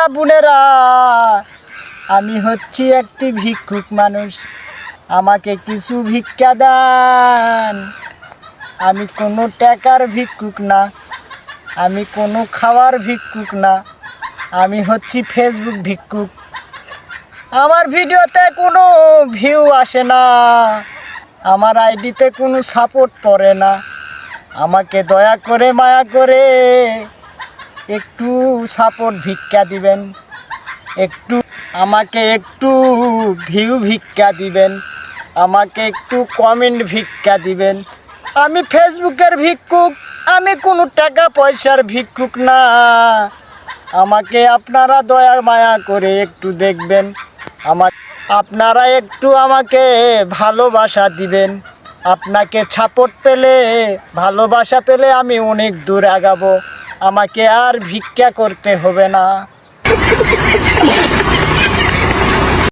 ভাইয়েরা বোনেরা, আমি হচ্ছি একটি ভিক্ষুক মানুষ, আমাকে কিছু ভিক্ষা দেন। আমি কোনো টাকার ভিক্ষুক না, আমি কোনো খাওয়ার ভিক্ষুক না, আমি হচ্ছি ফেসবুক ভিক্ষুক। আমার ভিডিওতে কোনো ভিউ আসে না, আমার আইডিতে কোনো সাপোর্ট পড়ে না। আমাকে দয়া করে মায়া করে একটু সাপোর্ট ভিক্ষা দিবেন, আমাকে একটু ভিউ ভিক্ষা দিবেন, আমাকে একটু কমেন্ট ভিক্ষা দিবেন। আমি ফেসবুকের ভিক্ষুক, আমি কোনো টাকা পয়সার ভিক্ষুক না। আমাকে আপনারা দয়া মায়া করে একটু দেখবেন, আপনারা একটু আমাকে ভালোবাসা দিবেন। আপনাকে সাপোর্ট পেলে, ভালোবাসা পেলে আমি অনেক দূর আগাবো, আমাকে আর ভিক্ষা করতে হবে না।